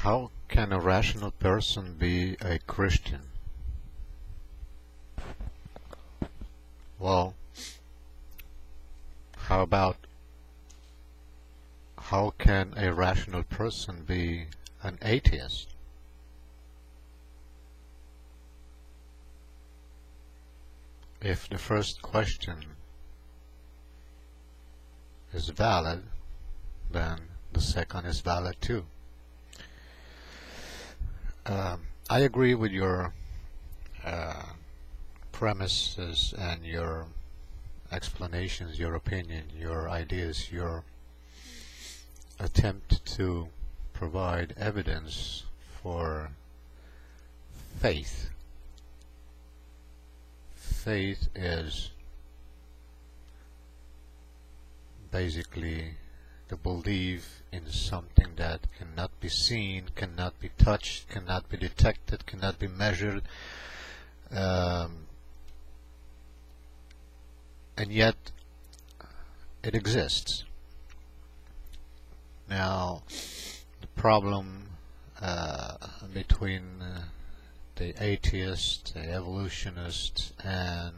How can a rational person be a Christian? Well, how about how can a rational person be an atheist? If the first question is valid, then the second is valid too. I agree with your premises and your explanations, your opinion, your ideas, your attempt to provide evidence for faith. Faith is basically the belief in something that cannot be seen, cannot be touched, cannot be detected, cannot be measured, and yet it exists. Now, the problem between the atheists, the evolutionists, and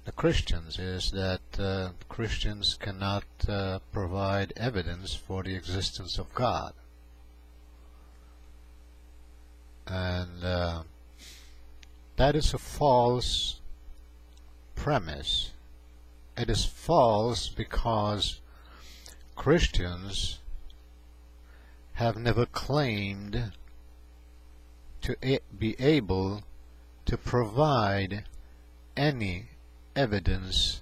the Christians is that Christians cannot provide evidence for the existence of God. And that is a false premise. It is false because Christians have never claimed to be able to provide any evidence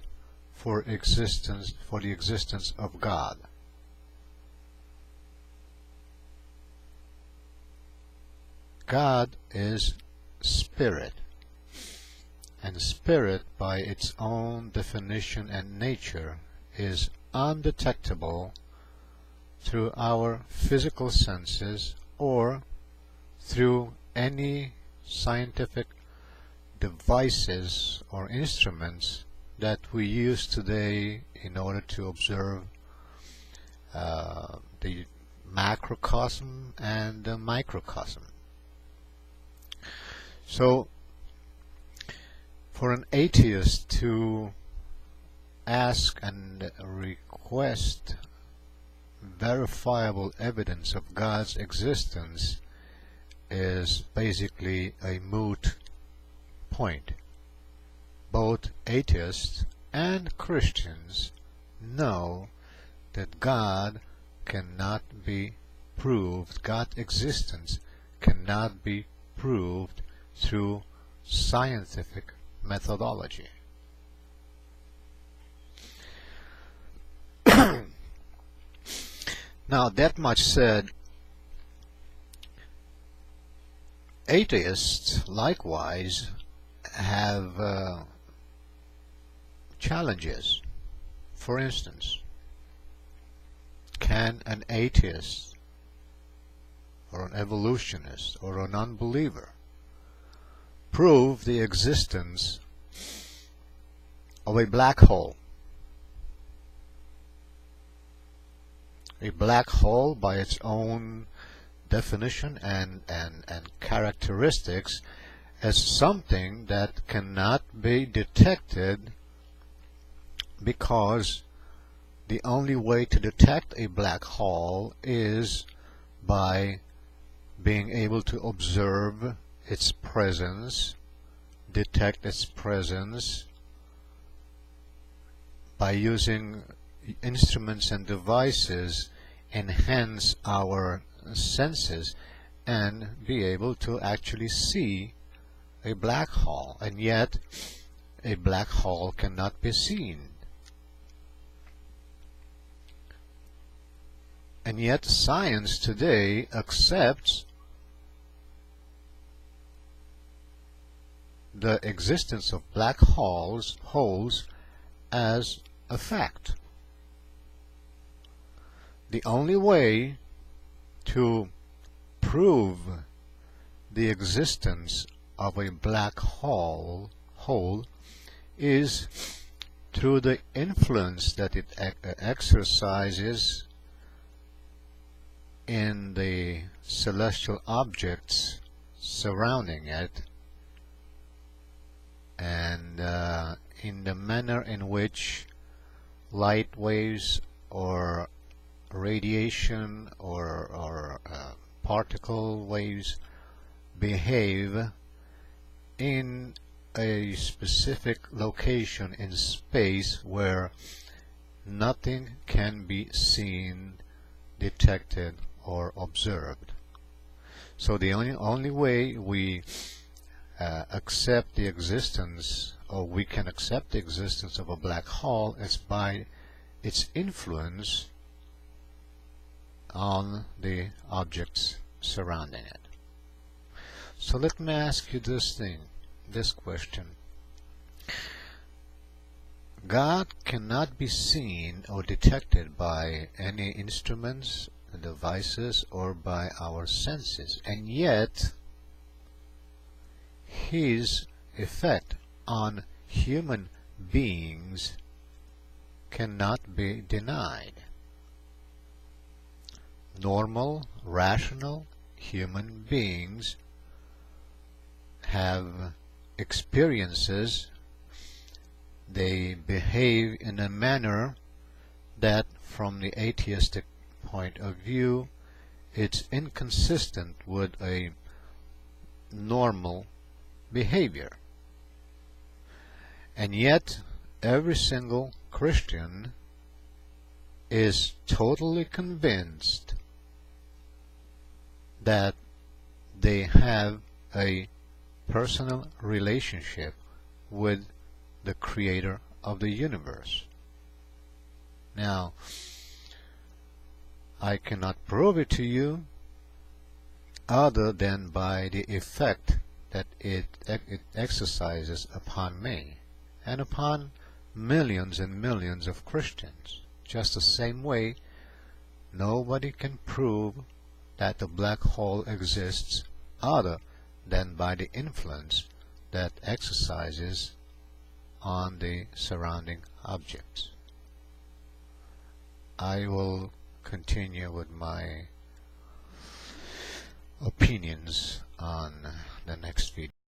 for the existence of God. God is spirit, and spirit by its own definition and nature is undetectable through our physical senses or through any scientific devices or instruments that we use today in order to observe the macrocosm and the microcosm. So, for an atheist to ask and request verifiable evidence of God's existence is basically a moot point. Both atheists and Christians know that God cannot be proved, God's existence cannot be proved through scientific methodology. Now, that much said, atheists likewise have challenges. For instance, can an atheist or an evolutionist or an unbeliever prove the existence of a black hole? A black hole, by its own definition and characteristics, as something that cannot be detected, because the only way to detect a black hole is by being able to observe its presence, detect its presence by using instruments and devices, enhance our senses, and be able to actually see a black hole. And yet a black hole cannot be seen. And yet science today accepts the existence of black holes as a fact. The only way to prove the existence of a black hole is through the influence that it exercises in the celestial objects surrounding it, and in the manner in which light waves or radiation or particle waves behave in a specific location in space where nothing can be seen, detected, or observed. So the only way we accept the existence, or we can accept the existence of a black hole, is by its influence on the objects surrounding it. So let me ask you this question. God cannot be seen or detected by any instruments, devices, or by our senses, and yet His effect on human beings cannot be denied. Normal, rational human beings have experiences. They behave in a manner that, from the atheistic point of view, it's inconsistent with a normal behavior. And yet, every single Christian is totally convinced that they have a personal relationship with the Creator of the universe. Now, I cannot prove it to you other than by the effect that it exercises upon me and upon millions and millions of Christians. Just the same way, nobody can prove that the black hole exists other than by the influence that exercises on the surrounding objects. I will continue with my opinions on the next video.